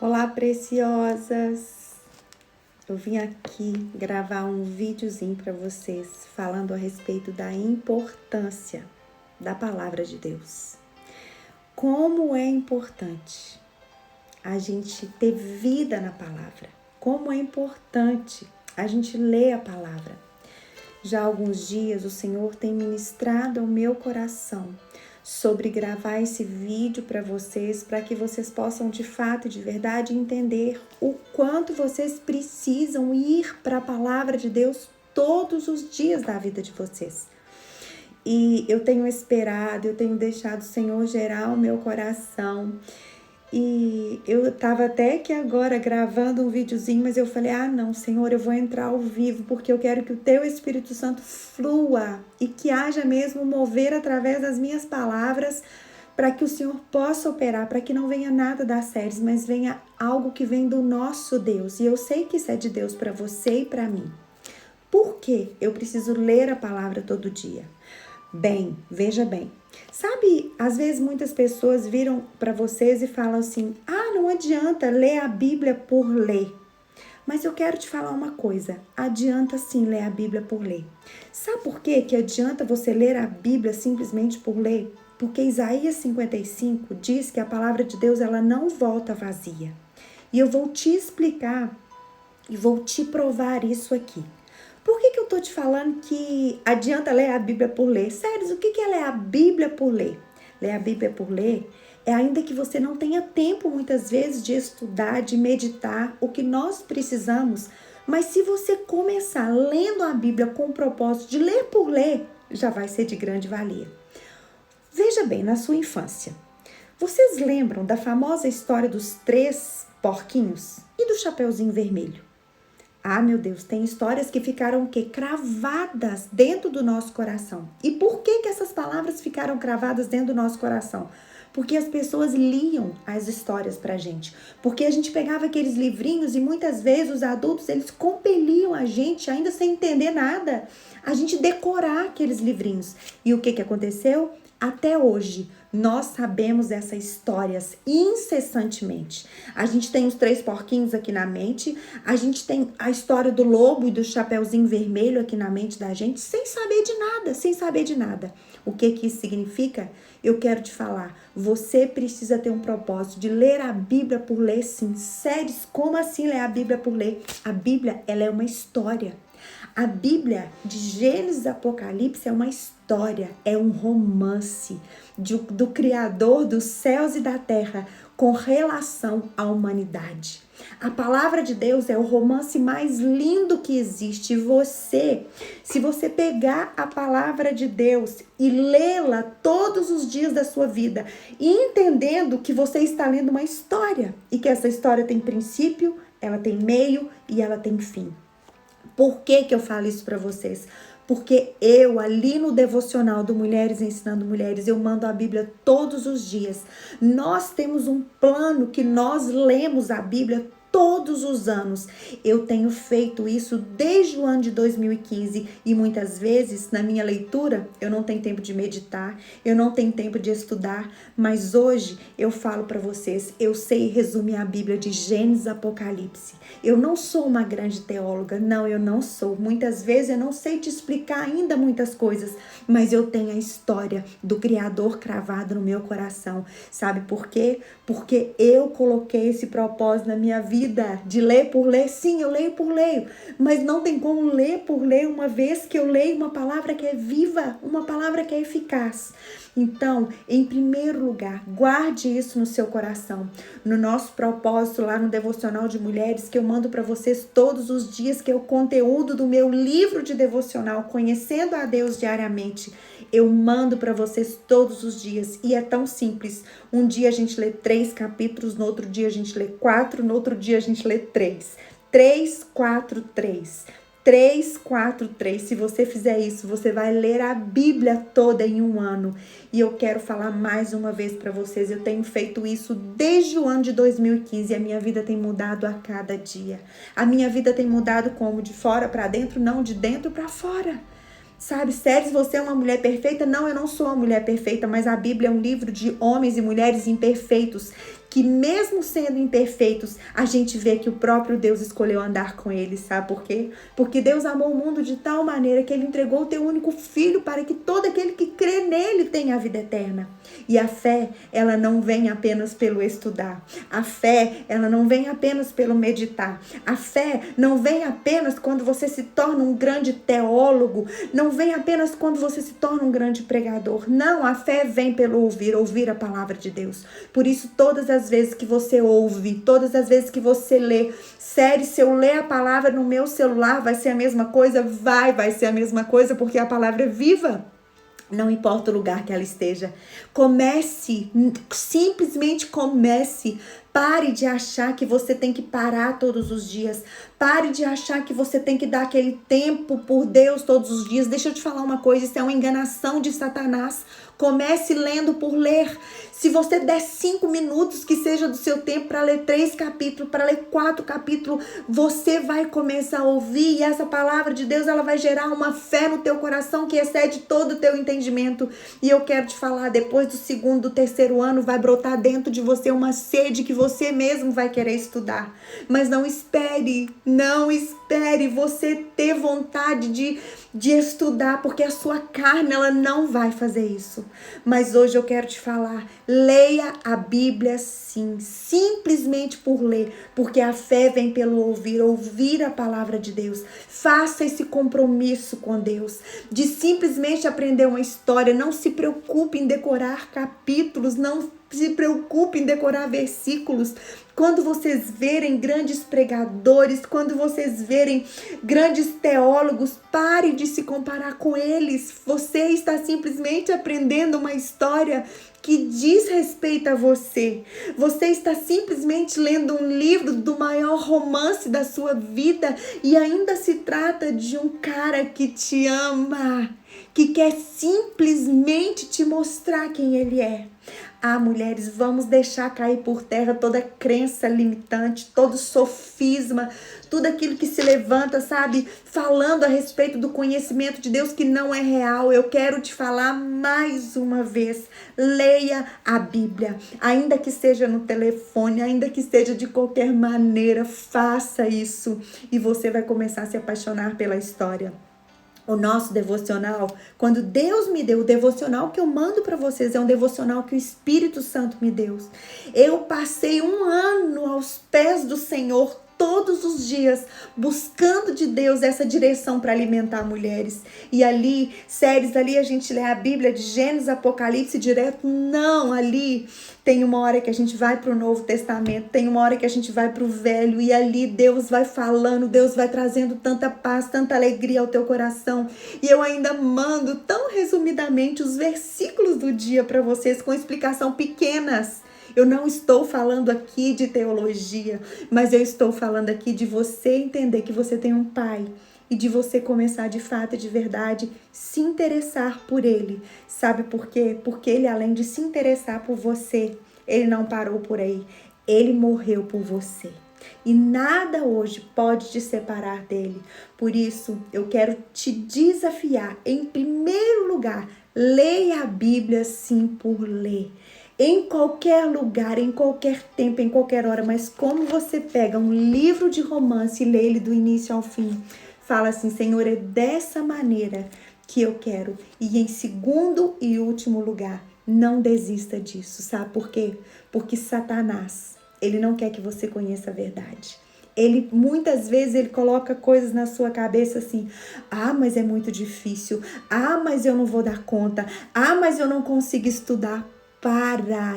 Olá, preciosas! Eu vim aqui gravar um videozinho para vocês falando a respeito da importância da palavra de Deus. Como é importante a gente ter vida na palavra. Como é importante a gente ler a palavra. Já há alguns dias o Senhor tem ministrado ao meu coração sobre gravar esse vídeo para vocês, para que vocês possam de fato e de verdade entender o quanto vocês precisam ir para a palavra de Deus todos os dias da vida de vocês. E eu tenho esperado, eu tenho deixado o Senhor gerar o meu coração. E eu estava até que agora gravando um videozinho, mas eu falei, não, Senhor, eu vou entrar ao vivo, porque eu quero que o Teu Espírito Santo flua e que haja mesmo mover através das minhas palavras, para que o Senhor possa operar, para que não venha nada das séries, mas venha algo que vem do nosso Deus. E eu sei que isso é de Deus para você e para mim. Por que eu preciso ler a palavra todo dia? Bem, veja bem. Sabe, às vezes muitas pessoas viram para vocês e falam assim, não adianta ler a Bíblia por ler. Mas eu quero te falar uma coisa, adianta sim ler a Bíblia por ler. Sabe por quê que adianta você ler a Bíblia simplesmente por ler? Porque Isaías 55 diz que a palavra de Deus ela não volta vazia. E eu vou te explicar e vou te provar isso aqui. Por que eu tô te falando que adianta ler a Bíblia por ler? Sério, o que é ler a Bíblia por ler? Ler a Bíblia por ler é ainda que você não tenha tempo muitas vezes de estudar, de meditar, o que nós precisamos. Mas se você começar lendo a Bíblia com o propósito de ler por ler, já vai ser de grande valia. Veja bem, na sua infância, vocês lembram da famosa história dos 3 porquinhos e do Chapeuzinho Vermelho? Meu Deus, tem histórias que ficaram cravadas dentro do nosso coração. E por que essas palavras ficaram cravadas dentro do nosso coração? Porque as pessoas liam as histórias pra gente. Porque a gente pegava aqueles livrinhos e muitas vezes os adultos, eles compeliam a gente, ainda sem entender nada, a gente decorar aqueles livrinhos. E o que aconteceu? Até hoje, nós sabemos essas histórias incessantemente. A gente tem os 3 porquinhos aqui na mente, a gente tem a história do lobo e do Chapeuzinho Vermelho aqui na mente da gente, sem saber de nada. O que isso significa? Eu quero te falar, você precisa ter um propósito de ler a Bíblia por ler, sim. Sério, como assim ler a Bíblia por ler? A Bíblia, ela é uma história. A Bíblia, de Gênesis a Apocalipse, é uma história, é um romance do Criador dos céus e da terra com relação à humanidade. A palavra de Deus é o romance mais lindo que existe. Se você pegar a palavra de Deus e lê-la todos os dias da sua vida, e entendendo que você está lendo uma história e que essa história tem princípio, ela tem meio e ela tem fim. Por que eu falo isso para vocês? Porque eu, ali no devocional do Mulheres Ensinando Mulheres, eu mando a Bíblia todos os dias. Nós temos um plano que nós lemos a Bíblia todos os anos. Eu tenho feito isso desde o ano de 2015 e muitas vezes na minha leitura eu não tenho tempo de meditar, eu não tenho tempo de estudar, mas hoje eu falo para vocês, eu sei resumir a Bíblia de Gênesis a Apocalipse. Eu não sou uma grande teóloga, não, eu não sou. Muitas vezes eu não sei te explicar ainda muitas coisas, mas eu tenho a história do Criador cravado no meu coração. Sabe por quê? Porque eu coloquei esse propósito na minha vida de ler por ler. Sim, eu leio por leio, mas não tem como ler por ler uma vez que eu leio uma palavra que é viva, uma palavra que é eficaz. Então, em primeiro lugar, guarde isso no seu coração. No nosso propósito lá no Devocional de Mulheres, que eu mando para vocês todos os dias, que é o conteúdo do meu livro de devocional, Conhecendo a Deus Diariamente, eu mando para vocês todos os dias. E é tão simples. Um dia a gente lê 3 capítulos, no outro dia a gente lê 4, no outro dia a gente lê 3. 3, 4, 3. 3, 4, 3. Se você fizer isso, você vai ler a Bíblia toda em um ano. E eu quero falar mais uma vez para vocês, eu tenho feito isso desde o ano de 2015 e a minha vida tem mudado a cada dia. A minha vida tem mudado como? De fora para dentro? Não, de dentro para fora. Sabe, Séries, você é uma mulher perfeita? Não, eu não sou uma mulher perfeita, mas a Bíblia é um livro de homens e mulheres imperfeitos que mesmo sendo imperfeitos, a gente vê que o próprio Deus escolheu andar com eles, sabe por quê? Porque Deus amou o mundo de tal maneira que ele entregou o teu único filho para que todo aquele que crê nele tenha a vida eterna. E a fé, ela não vem apenas pelo estudar. A fé, ela não vem apenas pelo meditar. A fé não vem apenas quando você se torna um grande teólogo. Não vem apenas quando você se torna um grande pregador. Não, a fé vem pelo ouvir a palavra de Deus. Por isso, todas as vezes que você ouve, todas as vezes que você lê, sério, se eu ler a palavra no meu celular, vai ser a mesma coisa? Vai ser a mesma coisa, porque a palavra é viva. Não importa o lugar que ela esteja. Comece, simplesmente comece. Pare de achar que você tem que parar todos os dias. Pare de achar que você tem que dar aquele tempo por Deus todos os dias. Deixa eu te falar uma coisa, isso é uma enganação de Satanás. Comece lendo por ler. Se você der 5 minutos, que seja do seu tempo, para ler 3 capítulos, para ler 4 capítulos, você vai começar a ouvir e essa palavra de Deus, ela vai gerar uma fé no teu coração que excede todo o teu entendimento. E eu quero te falar, depois do 2º, do 3º ano, vai brotar dentro de você uma sede que você mesmo vai querer estudar. Mas não espere você ter vontade de estudar, porque a sua carne, ela não vai fazer isso. Mas hoje eu quero te falar, leia a Bíblia sim, simplesmente por ler, porque a fé vem pelo ouvir a palavra de Deus. Faça esse compromisso com Deus, de simplesmente aprender uma história. Não se preocupe em decorar capítulos, não se preocupe em decorar versículos. Quando vocês verem grandes pregadores, quando vocês verem grandes teólogos, pare de se comparar com eles. Você está simplesmente aprendendo uma história que diz respeito a você. Você está simplesmente lendo um livro do maior romance da sua vida e ainda se trata de um cara que te ama, que quer simplesmente te mostrar quem ele é. Ah, mulheres, vamos deixar cair por terra toda crença limitante, todo sofisma, tudo aquilo que se levanta, sabe, falando a respeito do conhecimento de Deus que não é real. Eu quero te falar mais uma vez, leia a Bíblia, ainda que seja no telefone, ainda que seja de qualquer maneira, faça isso e você vai começar a se apaixonar pela história. O nosso devocional, quando Deus me deu o devocional que eu mando para vocês, é um devocional que o Espírito Santo me deu. Eu passei 1 ano aos pés do Senhor todos os dias, buscando de Deus essa direção para alimentar mulheres. E ali, séries, ali a gente lê a Bíblia de Gênesis, Apocalipse direto. Não, ali tem uma hora que a gente vai para o Novo Testamento, tem uma hora que a gente vai para o Velho, e ali Deus vai falando, Deus vai trazendo tanta paz, tanta alegria ao teu coração. E eu ainda mando tão resumidamente os versículos do dia para vocês, com explicação pequenas. Eu não estou falando aqui de teologia, mas eu estou falando aqui de você entender que você tem um pai e de você começar de fato e de verdade se interessar por ele. Sabe por quê? Porque ele, além de se interessar por você, ele não parou por aí. Ele morreu por você. E nada hoje pode te separar dele. Por isso, eu quero te desafiar. Em primeiro lugar, leia a Bíblia sim por ler. Em qualquer lugar, em qualquer tempo, em qualquer hora, mas como você pega um livro de romance e lê ele do início ao fim, fala assim, Senhor, é dessa maneira que eu quero. E em segundo e último lugar, não desista disso, sabe por quê? Porque Satanás, ele não quer que você conheça a verdade. Ele, muitas vezes, ele coloca coisas na sua cabeça assim, mas é muito difícil, mas eu não vou dar conta, mas eu não consigo estudar.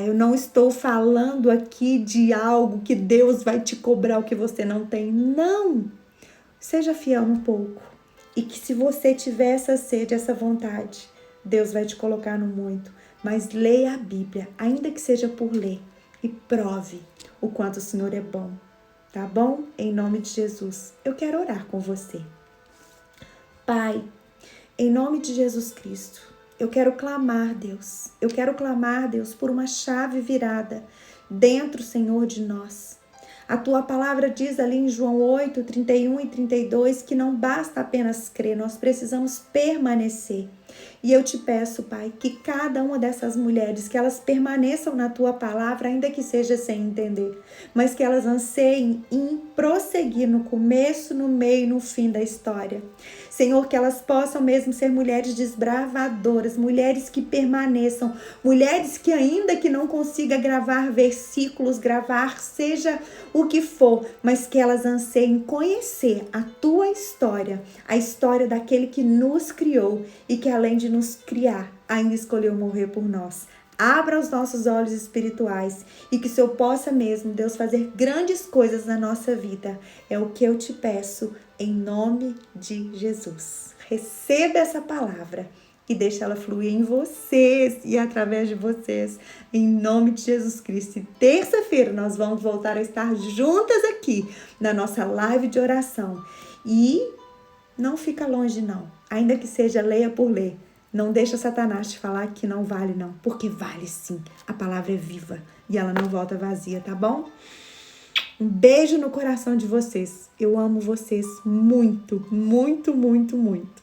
Eu não estou falando aqui de algo que Deus vai te cobrar o que você não tem. Não! Seja fiel um pouco. E que se você tiver essa sede, essa vontade, Deus vai te colocar no muito. Mas leia a Bíblia, ainda que seja por ler. E prove o quanto o Senhor é bom. Tá bom? Em nome de Jesus, eu quero orar com você. Pai, em nome de Jesus Cristo, eu quero clamar, Deus. Eu quero clamar, Deus, por uma chave virada dentro, Senhor, de nós. A tua palavra diz ali em João 8, 31 e 32 que não basta apenas crer, nós precisamos permanecer. E eu te peço, Pai, que cada uma dessas mulheres, que elas permaneçam na tua palavra, ainda que seja sem entender, mas que elas anseiem em prosseguir no começo, no meio e no fim da história. Senhor, que elas possam mesmo ser mulheres desbravadoras, mulheres que permaneçam, mulheres que ainda que não consiga gravar versículos, gravar seja o que for, mas que elas anseiem conhecer a tua história, a história daquele que nos criou e que além de nos criar, ainda escolheu morrer por nós. Abra os nossos olhos espirituais e que o Senhor possa mesmo, Deus, fazer grandes coisas na nossa vida. É o que eu te peço em nome de Jesus. Receba essa palavra e deixa ela fluir em vocês e através de vocês, em nome de Jesus Cristo. E terça-feira nós vamos voltar a estar juntas aqui na nossa live de oração. E não fica longe não, ainda que seja leia por ler. Não deixa Satanás te falar que não vale não, porque vale sim. A palavra é viva e ela não volta vazia, tá bom? Um beijo no coração de vocês. Eu amo vocês muito, muito, muito, muito.